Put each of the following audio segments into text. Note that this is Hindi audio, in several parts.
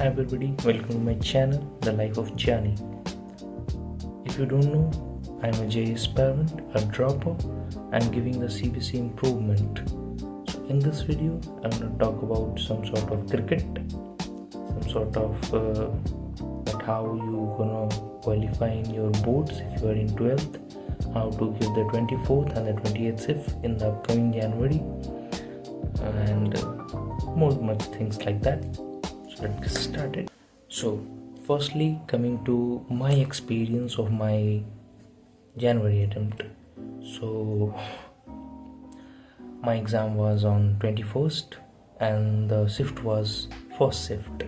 Hi everybody, welcome to my channel, The Life of Gianni. If you don't know, I'm a JS parent, a dropper, and giving the CBC improvement. So in this video, I'm going to talk about some sort of cricket, some sort of that how you gonna qualify in your boards if you are in 12th, how to give the 24th and the 28th SIF in the upcoming January, and much things like that. So let's get started. So firstly, coming to my experience of my January attempt. So my exam was on 21st and the shift was first shift.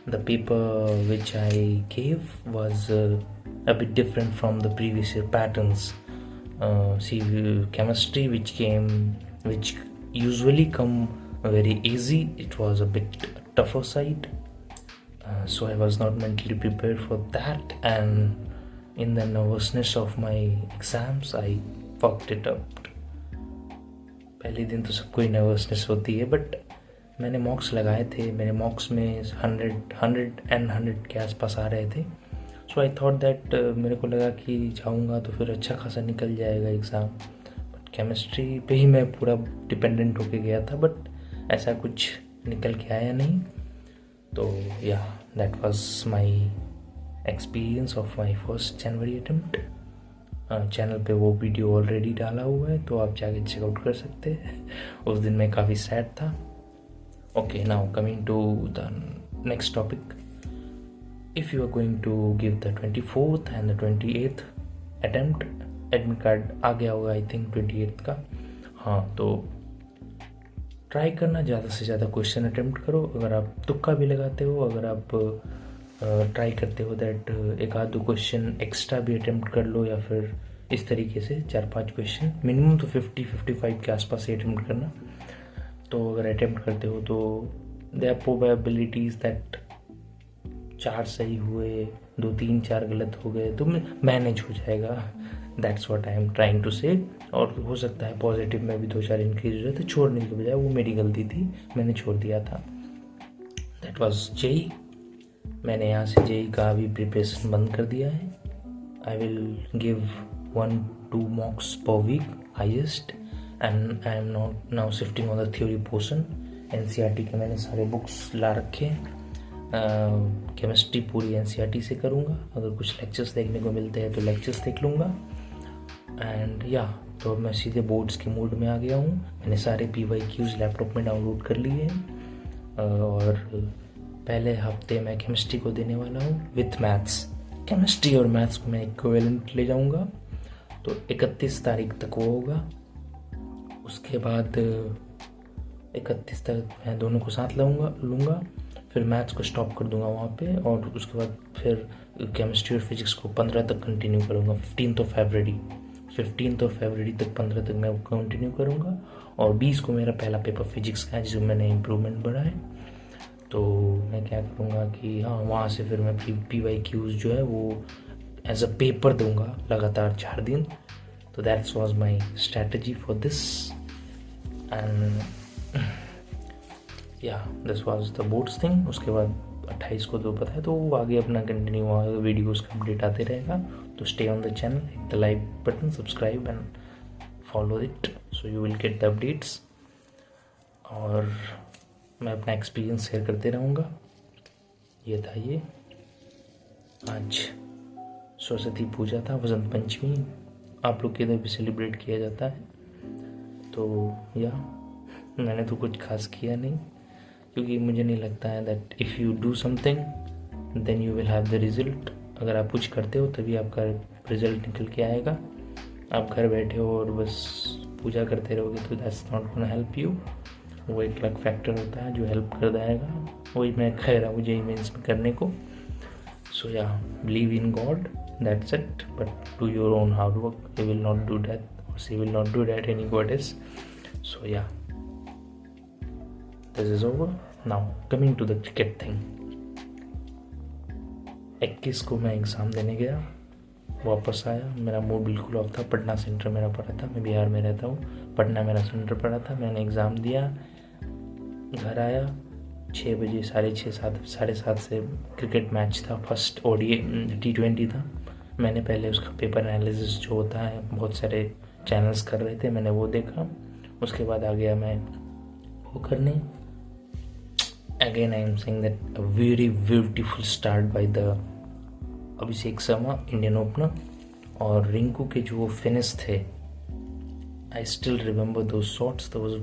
The paper which I gave was a bit different from the previous year patterns. Chemistry which usually come very easy, it was a bit tougher side, so I was not mentally prepared for that, and in the nervousness of my exams I fucked it up. पहले दिन तो सबको ही नर्वसनेस होती है, बट मैंने मॉक्स लगाए थे, मेरे मॉक्स में 100 के आसपास आ रहे थे. सो आई थॉट दैट मेरे को लगा कि जाऊंगा तो फिर अच्छा खासा निकल जाएगा एग्ज़ाम. बट केमिस्ट्री पे ही मैं पूरा डिपेंडेंट होके गया था, बट ऐसा कुछ निकल के आया नहीं. तो या that was my experience of my first January attempt. Channel पे वो वीडियो ऑलरेडी डाला हुआ है, तो आप जाके चेकआउट कर सकते हैं. उस दिन मैं काफ़ी सैड था. Okay, now coming to the next topic. If you are going to give the 24th and the 28th attempt, admit card आ गया होगा आई थिंक 28th का. हाँ, तो ट्राई करना ज़्यादा से ज़्यादा क्वेश्चन अटेम्प्ट करो. अगर आप तुक्का भी लगाते हो, अगर आप ट्राई करते हो दैट एक आध दो क्वेश्चन एक्स्ट्रा भी अटेम्प्ट कर लो, या फिर इस तरीके से 4-5 क्वेश्चन मिनिमम तो 50-55 के आसपास ही अटेम्प्ट करना. तो अगर अटेम्प्ट करते हो तो दे आर प्रोबेबिलिटीज़ दैट 4 सही हुए, 2-3-4 गलत हो गए तो मैनेज हो जाएगा. That's what I am trying to say. और हो सकता है पॉजिटिव में भी 2-4 इंक्रीज हो जाए, तो छोड़ने के बजाय वो मेरी गलती थी, मैंने छोड़ दिया था. That was JEE. मैंने यहाँ से जेई का भी प्रिपरेशन बंद कर दिया है. I will give 1-2 mocks per week highest, and I am not now shifting on the theory portion. NCERT के मैंने सारे बुक्स ला रखे हैं. केमिस्ट्री पूरी एनसीईआरटी से करूँगा. अगर कुछ लेक्चर्स देखने को मिलते हैं तो लेक्चर्स देख लूँगा. एंड या तो मैं सीधे बोर्ड्स के मूड में आ गया हूँ. मैंने सारे PYQs लैपटॉप में डाउनलोड कर लिए हैं, और पहले हफ्ते मैं केमिस्ट्री को देने वाला हूँ विथ मैथ्स. केमिस्ट्री और मैथ्स को मैं इक्विवेलेंट ले जाऊँगा. तो 31 तारीख तक वो होगा. उसके बाद 31 तक मैं दोनों को साथ लूँगा. फिर मैथ्स को स्टॉप कर दूंगा वहाँ पे, और उसके बाद फिर केमिस्ट्री और फिजिक्स को 15 तक कंटिन्यू करूँगा. 15th ऑफ फरवरी तक 15 तक मैं कंटिन्यू करूँगा. और 20 को मेरा पहला पेपर फिजिक्स का है, जिसमें मैंने इम्प्रूवमेंट बढ़ा है. तो मैं क्या करूँगा कि हाँ, वहाँ से फिर मैं PYQs जो है वो एज अ पेपर दूंगा लगातार 4 दिन. तो that's was my strategy for this, and yeah this was the boards thing. उसके बाद 28 को तो पता है, तो वो आगे अपना कंटिन्यू वीडियोस का अपडेट आते रहेगा. तो stay on the channel, hit the like button, subscribe and follow it, so you will get the updates. और मैं अपना एक्सपीरियंस शेयर करते रहूँगा. ये था ये. आज सरस्वती पूजा था, वसंत पंचमी आप लोग के इधर भी सेलिब्रेट किया जाता है. तो या मैंने तो कुछ खास किया नहीं, क्योंकि मुझे नहीं लगता है that if you do something then you will have the result. अगर आप कुछ करते हो तभी आपका रिजल्ट निकल के आएगा. आप घर बैठे हो और बस पूजा करते रहोगे तो that's not gonna help you. वो एक लक फैक्टर होता है जो हेल्प कर देगा. वही मैं कह रहा हूँ जेईई मेंस में करने को. So yeah believe in God, that's it, but do your own hard work. He will not do that, और she will not do that any goddess. So yeah this is over. Now coming to the cricket thing. 21 को मैं एग्ज़ाम देने गया, वापस आया, मेरा मूड बिल्कुल ऑफ था. पटना सेंटर मेरा पड़ा था, मैं बिहार में रहता हूँ. पटना मेरा सेंटर पड़ा था. मैंने एग्ज़ाम दिया, घर आया, 6 बजे, 6:30, 7, 7:30 से क्रिकेट मैच था। फर्स्ट T20 था। मैंने पहले उसका पेपर एनालिसिस जो होता है, बहुत सारे चैनल्स कर रहे थे, मैंने वो देखा। उसके बाद आ गया मैं वो करने। Again I am saying that a very beautiful start by the Abhishek Sharma, Indian opener, और रिंकू के जो फिनिश थे, आई स्टिल रिमेंबर दो shots, that was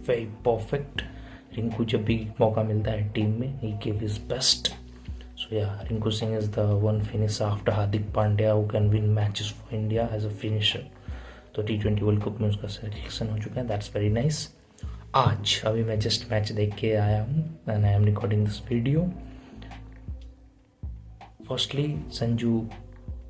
very perfect. Rinku जब भी मौका मिलता है टीम में, he give his best. So yeah, Rinku Singh is the one finisher after Hardik Pandya who can win matches for India as a finisher. तो T20 वर्ल्ड कप में उसका सिलेक्शन हो चुका है, दैट्स वेरी नाइस। आज अभी मैं जस्ट मैच देख के आया हूँ and I am recording this video. Firstly Sanju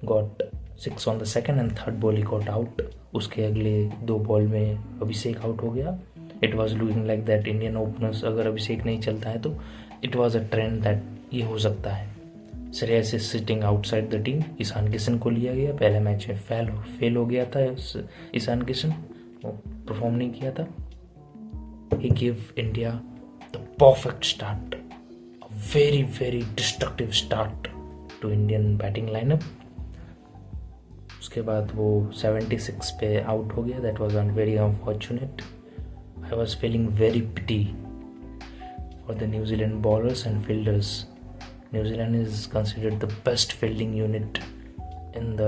got 6 on the second and third ball he got out. उसके अगले 2 बॉल में अभिषेक आउट हो गया। It was looking like that Indian openers, अगर अभिषेक नहीं चलता है तो it was a trend that ये हो सकता है। Shreyas is sitting outside the team. Ishan Kishan को लिया गया। पहले मैच में फेल हो गया था ईशान किशन, वो परफॉर्म नहीं किया था। He give India the perfect start, a very very destructive start to Indian batting lineup. उसके बाद वो 76 पे आउट हो गया। That was very unfortunate. I was feeling very pity for the New Zealand bowlers and fielders. New Zealand is considered the best fielding unit in the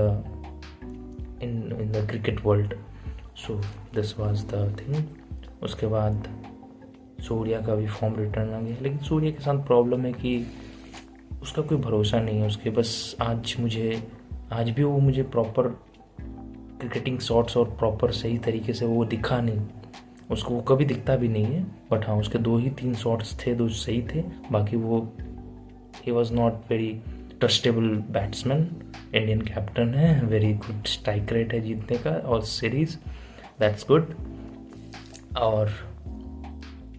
cricket world. So this was the thing. उसके बाद सूर्या का भी फॉर्म रिटर्न आ गया, लेकिन सूर्या के साथ प्रॉब्लम है कि उसका कोई भरोसा नहीं है उसके। बस आज भी वो मुझे प्रॉपर क्रिकेटिंग शॉट्स और प्रॉपर सही तरीके से वो दिखा नहीं। उसको वो कभी दिखता भी नहीं है, बट हाँ उसके 2 ही 3 शॉट्स थे जो सही थे, बाकी वो he was not very trustable batsman. Indian captain है, वेरी गुड स्ट्राइक रेट है जीतने का और सीरीज, दैट्स गुड। और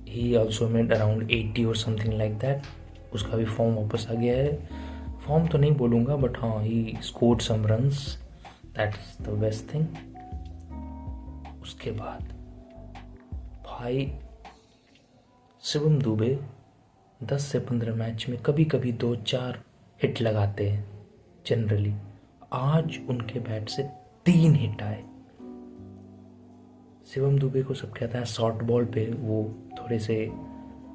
ही ऑल्सो मेड अराउंड 80 और समथिंग लाइक दैट। उसका भी फॉर्म वापस आ गया है। फॉर्म तो नहीं बोलूँगा, बट हाँ he scored some runs, that's the best thing. उसके बाद भाई शिवम दुबे 10 से 15 मैच में कभी कभी 2-4 हिट लगाते हैं जनरली। आज उनके बैट से 3 हिट आए। शिवम दुबे को सब कहता है शॉर्ट बॉल पे वो थोड़े से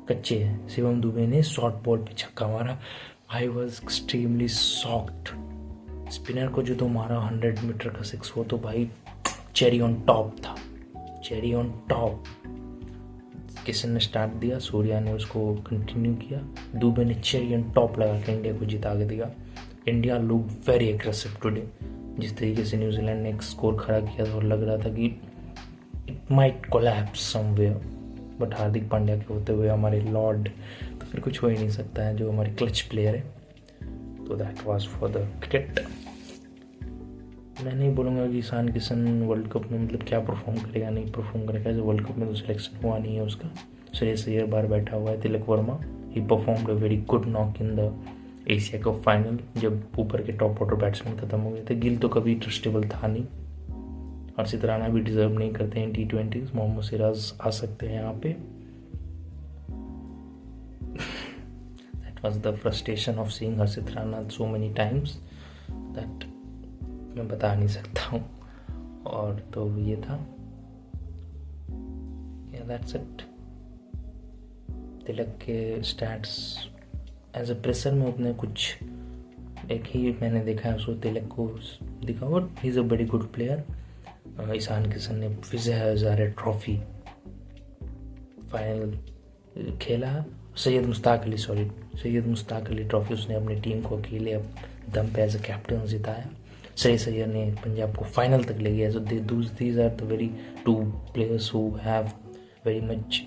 कच्चे हैं। शिवम दुबे ने शॉर्ट बॉल पे छक्का मारा। I was extremely shocked. Spinner को जो तो मारा 100 मीटर का 6, वो तो भाई चेरी ऑन टॉप था, चेरी ऑन टॉप। किशन ने स्टार्ट दिया, सूर्या ने उसको कंटिन्यू किया, दुबे ने चेरी ऑन टॉप लगा के इंडिया को जिता के दिया। India look very aggressive today. जिस तरीके से न्यूजीलैंड ने एक स्कोर खड़ा किया था और लग रहा था कि it might collapse somewhere, but Hardik Pandya के होते हुए हमारे लॉर्ड, तो फिर कुछ हो ही नहीं सकता है, जो हमारे क्लच प्लेयर है। तो that was for the cricket. मैं नहीं बोलूँगा कि ईशान किशन वर्ल्ड कप में मतलब क्या परफॉर्म करेगा नहीं परफॉर्म करेगा, जो वर्ल्ड कप में तो सिलेक्शन हुआ नहीं है उसका। श्रेयस अय्यर बाहर बैठा हुआ है। Tilak Varma he performed a very good knock in the Asia cup final, जब ऊपर के टॉप ऑर्डर बैट्समैन खत्म हो गए थे। गिल तो कभी ट्रस्टेबल था नहीं। हर्षित राणा भी डिजर्व नहीं करते हैं T20। मोहम्मद सिराज आ सकते हैं यहाँ पे। That was the frustration of seeing Harshit Rana so many times that मैं बता नहीं सकता हूँ। और तो ये था, दैट्स इट। तिलक के स्टैट्स एज अ प्रेसर में उतने कुछ एक ही मैंने देखा है उसको, तिलक को दिखा, but he is a very good player. Ishan Kishan ने विजय हजारे ट्रॉफी फाइनल खेला। सैयद मुश्ताक अली ट्रॉफी उसने अपनी टीम को अकेले दम पे एज अ कैप्टन जिताया। श्रेयस अय्यर ने पंजाब को फाइनल तक ले गया। So these are the very 2 players who have very much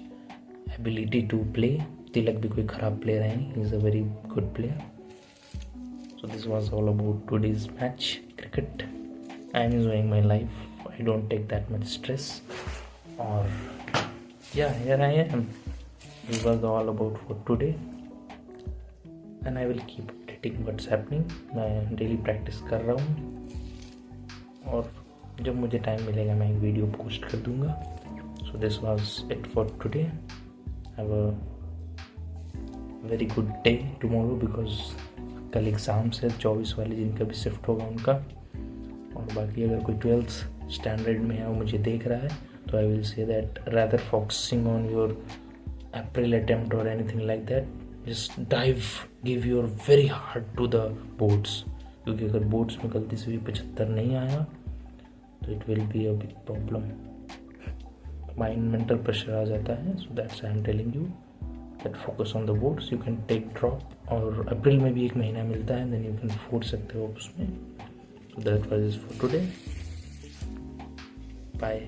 ability to play. Tilak भी कोई खराब प्लेयर है नहीं, he is a very good player. So this was all about today's match cricket. I am enjoying my life, I don't take that much stress. और yeah here I am, this was all about for today and I will keep updating what's happening. मैं डेली प्रैक्टिस कर रहा हूँ और जब मुझे टाइम मिलेगा मैं एक वीडियो पोस्ट कर दूंगा। सो this was it for today. Have a very good day tomorrow, because कल एग्ज़ाम्स है 24 वाले जिनका भी शिफ्ट होगा उनका। और बाकी अगर कोई 12th स्टैंडर्ड में है वो मुझे देख रहा है तो I will say that rather focusing on your April attempt और anything like that, just give your very hard to the boards, क्योंकि अगर बोर्ड्स में गलती से भी 75 नहीं आया तो it will be a big problem. Mind mental pressure आ जाता है। So that's I am telling you that focus on the boards, you can take drop और अप्रैल में भी 1 महीना मिलता है, देन यू कैन फोड़ सकते हो उसमें। So that was for today, bye.